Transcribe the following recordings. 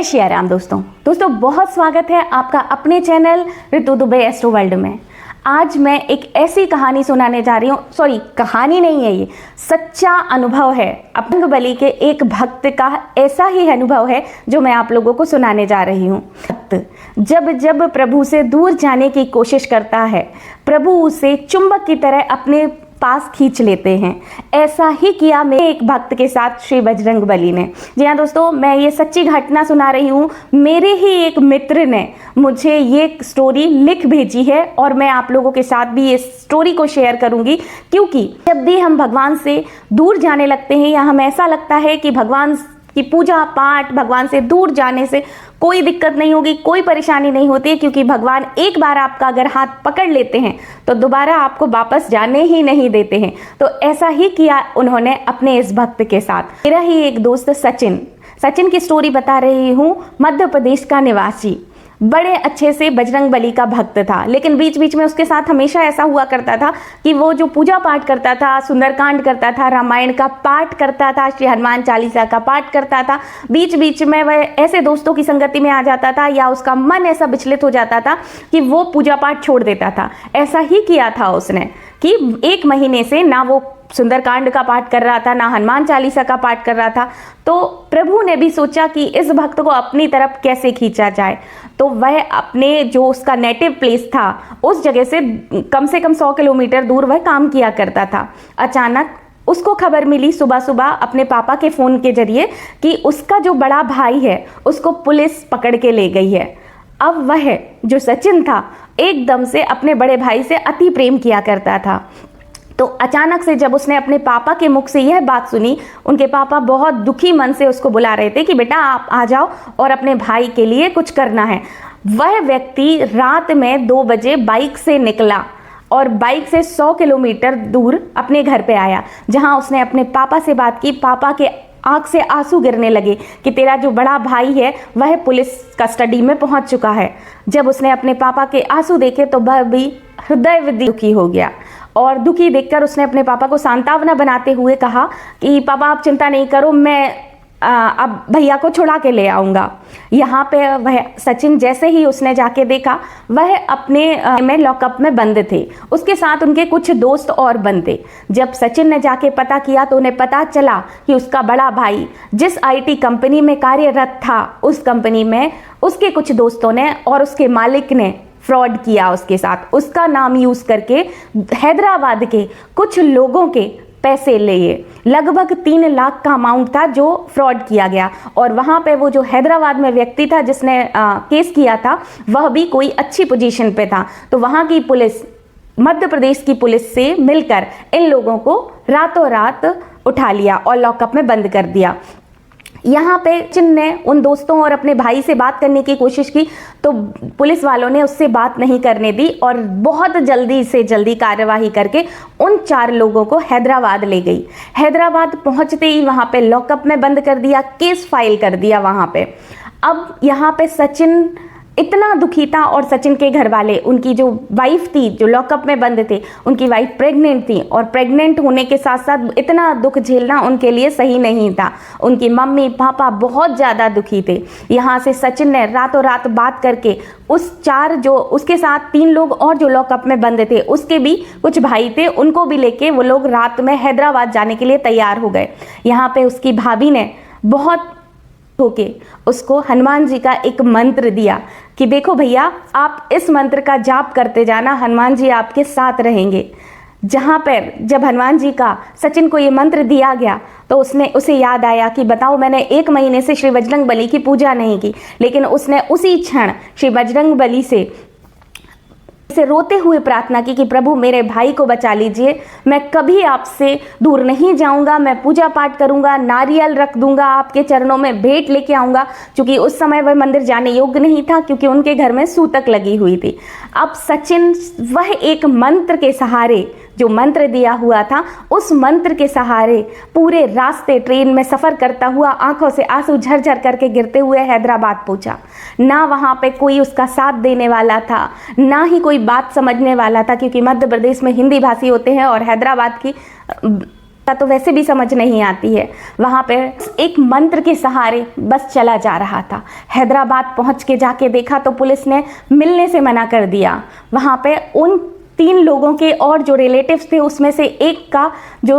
जय श्री राम दोस्तों बहुत स्वागत है आपका अपने चैनल ऋतु दुबे एस्ट्रो वर्ल्ड में। आज मैं एक ऐसी कहानी सुनाने जा रही हूँ, सॉरी कहानी नहीं है, ये सच्चा अनुभव है। बजरंगबली के एक भक्त का ऐसा ही अनुभव है जो मैं आप लोगों को सुनाने जा रही हूँ। जब जब प्रभु से दूर जाने की कोशिश करता है, प्रभु उसे चुंबक की तरह अपने पास खींच लेते हैं। ऐसा ही किया मेरे एक भक्त के साथ श्री बजरंगबली ने। जी हाँ दोस्तों, मैं ये सच्ची घटना सुना रही हूँ। मेरे ही एक मित्र ने मुझे ये स्टोरी लिख भेजी है और मैं आप लोगों के साथ भी ये स्टोरी को शेयर करूंगी, क्योंकि जब भी हम भगवान से दूर जाने लगते हैं या हमें ऐसा लगता है कि भगवान की पूजा पाठ, भगवान से दूर जाने से कोई दिक्कत नहीं होगी, कोई परेशानी नहीं होती, क्योंकि भगवान एक बार आपका अगर हाथ पकड़ लेते हैं तो दोबारा आपको वापस जाने ही नहीं देते हैं। तो ऐसा ही किया उन्होंने अपने इस भक्त के साथ। मेरा ही एक दोस्त सचिन की स्टोरी बता रही हूँ। मध्य प्रदेश का निवासी, बड़े अच्छे से बजरंगबली का भक्त था, लेकिन बीच बीच में उसके साथ हमेशा ऐसा हुआ करता था कि वो जो पूजा पाठ करता था, सुंदरकांड करता था, रामायण का पाठ करता था, श्री हनुमान चालीसा का पाठ करता था, बीच बीच में वह ऐसे दोस्तों की संगति में आ जाता था या उसका मन ऐसा विचलित हो जाता था कि वो पूजा पाठ छोड़ देता था। ऐसा ही किया था उसने कि 1 महीने से ना वो सुंदरकांड का पाठ कर रहा था, ना हनुमान चालीसा का पाठ कर रहा था। तो प्रभु ने भी सोचा कि इस भक्त को अपनी तरफ कैसे खींचा जाए। तो वह अपने जो उसका नेटिव प्लेस था उस जगह से कम 100 किलोमीटर दूर वह काम किया करता था। अचानक उसको खबर मिली सुबह सुबह अपने पापा के फोन के जरिए कि उसका जो बड़ा भाई है उसको पुलिस पकड़ के ले गई है। अब वह जो सचिन था एकदम से अपने बड़े भाई से अति प्रेम किया करता था। तो अचानक से जब उसने अपने पापा के मुख से यह बात सुनी, उनके पापा बहुत दुखी मन से उसको बुला रहे थे कि बेटा आप आ जाओ और अपने भाई के लिए कुछ करना है। वह व्यक्ति रात में 2 बजे बाइक से निकला और बाइक से 100 किलोमीटर दूर अपने घर पे आया, जहां उसने अपने पापा से बात की। पापा के आंख से आंसू गिरने लगे कि तेरा जो बड़ा भाई है वह पुलिस कस्टडी में पहुंच चुका है। जब उसने अपने पापा के आंसू देखे तो वह भी हृदय दुखी हो गया और दुखी देखकर उसने अपने पापा को सांत्वना बनाते हुए कहा कि पापा आप चिंता नहीं करो, मैं अब भैया को छुड़ा के ले आऊँगा। यहाँ पे वह सचिन जैसे ही उसने जाके देखा, वह अपने में लॉकअप में बंद थे। उसके साथ उनके कुछ दोस्त और बंद थे। जब सचिन ने जाके पता किया तो उन्हें पता चला कि उसका बड़ा भाई जिस IT कंपनी में कार्यरत था, उस कंपनी में उसके कुछ दोस्तों ने और उसके मालिक ने फ्रॉड किया उसके साथ। उसका नाम यूज करके हैदराबाद के कुछ लोगों के पैसे लिए, लगभग 3 लाख का अमाउंट था जो फ्रॉड किया गया। और वहां पे वो जो हैदराबाद में व्यक्ति था जिसने केस किया था, वह भी कोई अच्छी पोजीशन पे था। तो वहां की पुलिस, मध्य प्रदेश की पुलिस से मिलकर इन लोगों को रातों रात उठा लिया और लॉकअप में बंद कर दिया। यहाँ पे सचिन ने उन दोस्तों और अपने भाई से बात करने की कोशिश की तो पुलिस वालों ने उससे बात नहीं करने दी और बहुत जल्दी से जल्दी कार्यवाही करके उन 4 लोगों को हैदराबाद ले गई। हैदराबाद पहुंचते ही वहां पे लॉकअप में बंद कर दिया, केस फाइल कर दिया वहां पे। अब यहाँ पे सचिन इतना दुखी था और सचिन के घर वाले, उनकी जो वाइफ थी जो लॉकअप में बंद थे, उनकी वाइफ प्रेग्नेंट थी और प्रेग्नेंट होने के साथ साथ इतना दुख झेलना उनके लिए सही नहीं था। उनकी मम्मी पापा बहुत ज़्यादा दुखी थे। यहाँ से सचिन ने रातों रात बात करके उस 4 जो उसके साथ 3 लोग और जो लॉकअप में बंद थे, उसके भी कुछ भाई थे, उनको भी लेके वो लोग रात में हैदराबाद जाने के लिए तैयार हो गए। यहाँ पे उसकी भाभी ने बहुत होके उसको हनुमान जी का एक मंत्र दिया कि देखो भैया आप इस मंत्र का जाप करते जाना, हनुमान जी आपके साथ रहेंगे। जहाँ पर जब हनुमान जी का सचिन को ये मंत्र दिया गया तो उसे याद आया कि बताओ मैंने 1 महीने से श्री बजरंगबली की पूजा नहीं की, लेकिन उसने उसी क्षण श्री बजरंगबली से रोते हुए प्रार्थना की कि प्रभु मेरे भाई को बचा लीजिए, मैं कभी आपसे दूर नहीं जाऊंगा, मैं पूजा पाठ करूंगा, नारियल रख दूंगा, आपके चरणों में भेंट लेके आऊंगा। क्योंकि उस समय वह मंदिर जाने योग्य नहीं था, क्योंकि उनके घर में सूतक लगी हुई थी। अब सचिन वह एक मंत्र के सहारे, जो मंत्र दिया हुआ था, उस मंत्र के सहारे पूरे रास्ते ट्रेन में सफर करता हुआ आंखों से आंसू झरझर करके गिरते हुए हैदराबाद पहुंचा। ना वहां पे कोई उसका साथ देने वाला था, ना ही कोई बात समझने वाला था, क्योंकि मध्य प्रदेश में हिंदी भाषी होते हैं और हैदराबाद की तो वैसे भी समझ नहीं आती है। वहाँ पे एक मंत्र के सहारे बस चला जा रहा था। हैदराबाद पहुँच के जाके देखा तो पुलिस ने मिलने से मना कर दिया। वहाँ पे उन 3 लोगों के और जो रिलेटिव्स थे उसमें से एक का जो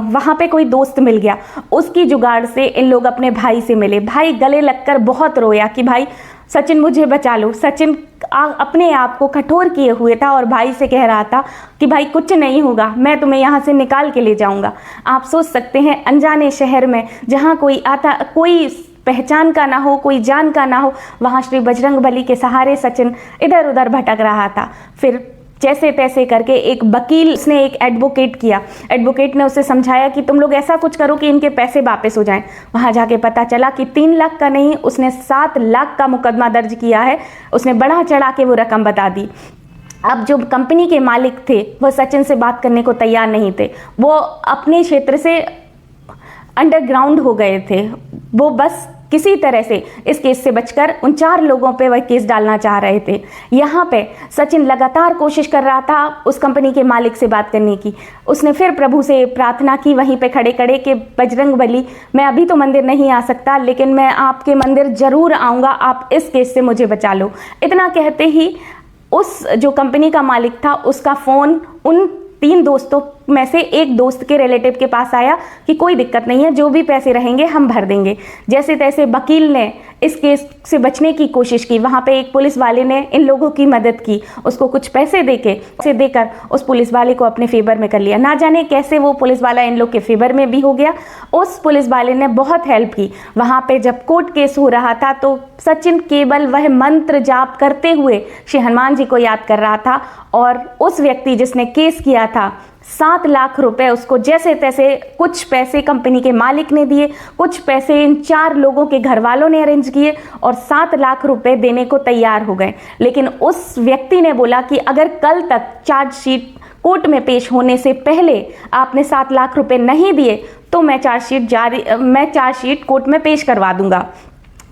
वहाँ पे कोई दोस्त मिल गया, उसकी जुगाड़ से इन लोग अपने भाई से मिले। भाई गले लगकर बहुत रोया कि भाई सचिन मुझे बचा लो। सचिन अपने आप को कठोर किए हुए था और भाई से कह रहा था कि भाई कुछ नहीं होगा, मैं तुम्हें यहाँ से निकाल के ले जाऊँगा। आप सोच सकते हैं अनजाने शहर में जहाँ कोई आता, कोई पहचान का ना हो, कोई जान का ना हो, वहाँ श्री बजरंगबली के सहारे सचिन इधर उधर भटक रहा था। फिर जैसे तैसे करके एक वकील, उसने एक एडवोकेट किया। एडवोकेट ने उसे समझाया कि तुम लोग ऐसा कुछ करो कि इनके पैसे वापस हो जाएं। वहां जाके पता चला कि 3 लाख का नहीं, उसने 7 लाख का मुकदमा दर्ज किया है। उसने बढ़ा चढ़ा के वो रकम बता दी। अब जो कंपनी के मालिक थे वो सचिन से बात करने को तैयार नहीं थे। वो अपने क्षेत्र से अंडरग्राउंड हो गए थे। वो बस किसी तरह से इस केस से बचकर उन 4 लोगों पे वह केस डालना चाह रहे थे। यहाँ पे सचिन लगातार कोशिश कर रहा था उस कंपनी के मालिक से बात करने की। उसने फिर प्रभु से प्रार्थना की वहीं पे खड़े खड़े कि बजरंगबली, मैं अभी तो मंदिर नहीं आ सकता, लेकिन मैं आपके मंदिर जरूर आऊँगा, आप इस केस से मुझे बचा लो। इतना कहते ही उस जो कंपनी का मालिक था उसका फ़ोन उन 3 दोस्तों में से एक दोस्त के रिलेटिव के पास आया कि कोई दिक्कत नहीं है, जो भी पैसे रहेंगे हम भर देंगे। जैसे तैसे वकील ने इस केस से बचने की कोशिश की। वहाँ पे एक पुलिस वाले ने इन लोगों की मदद की, उसको कुछ पैसे देकर उस पुलिस वाले को अपने फेवर में कर लिया। ना जाने कैसे वो पुलिस वाला इन लोग के फेवर में भी हो गया। उस पुलिस वाले ने बहुत हेल्प की। वहाँ पे जब कोर्ट केस हो रहा था तो सचिन केवल वह मंत्र जाप करते हुए श्री हनुमान जी को याद कर रहा था और उस व्यक्ति जिसने केस किया था 7 लाख रुपए उसको जैसे तैसे, कुछ पैसे कंपनी के मालिक ने दिए, कुछ पैसे इन 4 लोगों के घर वालों ने अरेंज किए और 7 लाख रुपए देने को तैयार हो गए। लेकिन उस व्यक्ति ने बोला कि अगर कल तक चार्जशीट कोर्ट में पेश होने से पहले आपने 7 लाख रुपए नहीं दिए तो मैं चार्जशीट कोर्ट में पेश करवा दूंगा।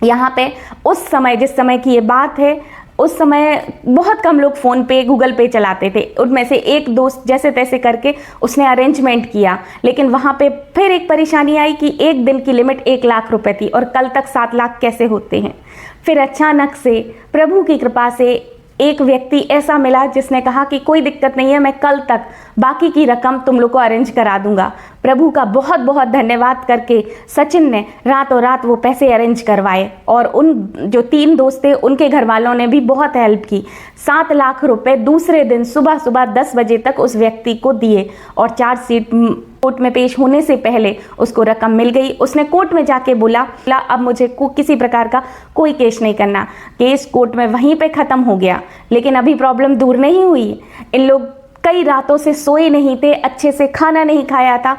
यहाँ पे उस समय, जिस समय की ये बात है, उस समय बहुत कम लोग फ़ोन पे, गूगल पे चलाते थे। उनमें से एक दोस्त जैसे तैसे करके उसने अरेंजमेंट किया। लेकिन वहाँ पे फिर एक परेशानी आई कि एक दिन की लिमिट 1 लाख रुपए थी और कल तक 7 लाख कैसे होते हैं। फिर अचानक से प्रभु की कृपा से एक व्यक्ति ऐसा मिला जिसने कहा कि कोई दिक्कत नहीं है, मैं कल तक बाकी की रकम तुम लोग को अरेंज करा दूंगा। प्रभु का बहुत बहुत धन्यवाद करके सचिन ने रातों रात वो पैसे अरेंज करवाए और उन जो 3 दोस्त थे उनके घर वालों ने भी बहुत हेल्प की। 7 लाख रुपए दूसरे दिन सुबह सुबह 10 बजे तक उस व्यक्ति को दिए और चार्जशीट कोर्ट में पेश होने से पहले उसको रकम मिल गई। उसने कोर्ट में जाके बोला अब मुझे किसी प्रकार का कोई केस नहीं करना। केस कोर्ट में वहीं पे ख़त्म हो गया। लेकिन अभी प्रॉब्लम दूर नहीं हुई। इन लोग कई रातों से सोए नहीं थे, अच्छे से खाना नहीं खाया था।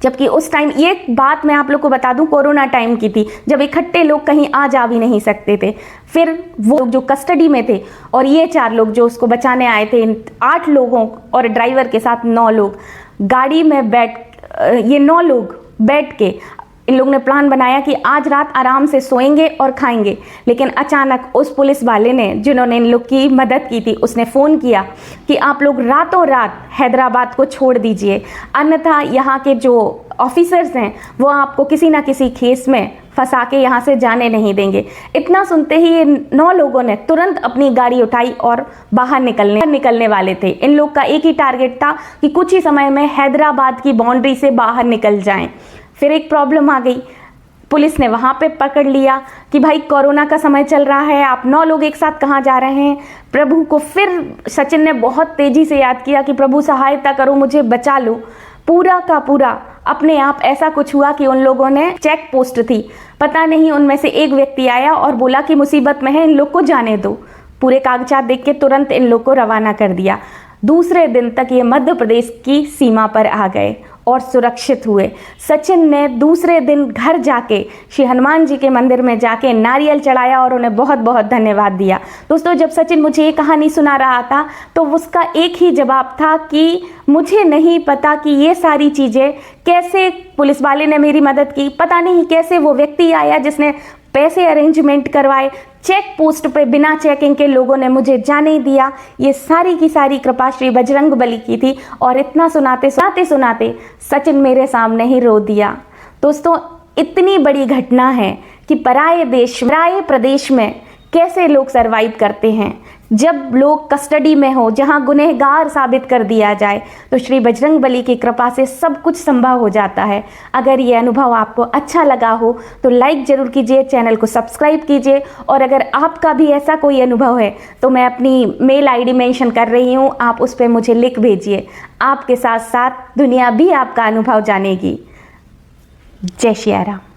जबकि उस टाइम, ये बात मैं आप लोग को बता दूं, कोरोना टाइम की थी, जब इकट्ठे लोग कहीं आ जा भी नहीं सकते थे। फिर वो जो कस्टडी में थे और ये 4 लोग जो उसको बचाने आए थे, 8 लोगों और ड्राइवर के साथ 9 लोग गाड़ी में ये 9 लोग बैठ के इन लोगों ने प्लान बनाया कि आज रात आराम से सोएंगे और खाएंगे। लेकिन अचानक उस पुलिस वाले ने, जिन्होंने इन लोग की मदद की थी, उसने फ़ोन किया कि आप लोग रातों रात हैदराबाद को छोड़ दीजिए, अन्यथा यहाँ के जो ऑफिसर्स हैं वो आपको किसी ना किसी केस में फंसा के यहाँ से जाने नहीं देंगे। इतना सुनते ही ये 9 लोगों ने तुरंत अपनी गाड़ी उठाई और बाहर निकलने वाले थे। इन लोग का एक ही टारगेट था कि कुछ ही समय में हैदराबाद की बाउंड्री से बाहर निकल जाएं। फिर एक प्रॉब्लम आ गई। पुलिस ने वहाँ पे पकड़ लिया कि भाई कोरोना का समय चल रहा है, आप 9 लोग एक साथ कहाँ जा रहे हैं। प्रभु को फिर सचिन ने बहुत तेजी से याद किया कि प्रभु सहायता करो, मुझे बचा लो। पूरा का पूरा अपने आप ऐसा कुछ हुआ कि उन लोगों ने, चेक पोस्ट थी, पता नहीं उनमें से एक व्यक्ति आया और बोला कि मुसीबत में है, इन लोग को जाने दो। पूरे कागजात देख के तुरंत इन लोग को रवाना कर दिया। दूसरे दिन तक ये मध्य प्रदेश की सीमा पर आ गए और सुरक्षित हुए। सचिन ने दूसरे दिन घर जाके श्री हनुमान जी के मंदिर में जाके नारियल चढ़ाया और उन्हें बहुत बहुत धन्यवाद दिया। दोस्तों, जब सचिन मुझे ये कहानी सुना रहा था तो उसका एक ही जवाब था कि मुझे नहीं पता कि ये सारी चीज़ें कैसे पुलिस वाले ने मेरी मदद की, पता नहीं कैसे वो व्यक्ति आया जिसने पैसे अरेंजमेंट करवाए, चेक पोस्ट पे बिना चेकिंग के लोगों ने मुझे जाने दिया। ये सारी की सारी कृपा श्री बजरंग बली की थी। और इतना सुनाते सुनाते सुनाते सचिन मेरे सामने ही रो दिया। दोस्तों, इतनी बड़ी घटना है कि पराये प्रदेश में कैसे लोग सरवाइव करते हैं। जब लोग कस्टडी में हो, जहां गुनहगार साबित कर दिया जाए, तो श्री बजरंग बली की कृपा से सब कुछ संभव हो जाता है। अगर ये अनुभव आपको अच्छा लगा हो तो लाइक जरूर कीजिए, चैनल को सब्सक्राइब कीजिए। और अगर आपका भी ऐसा कोई अनुभव है तो मैं अपनी मेल आईडी मेंशन कर रही हूँ, आप उस पर मुझे लिख भेजिए। आपके साथ साथ दुनिया भी आपका अनुभव जानेगी। जय श्री राम।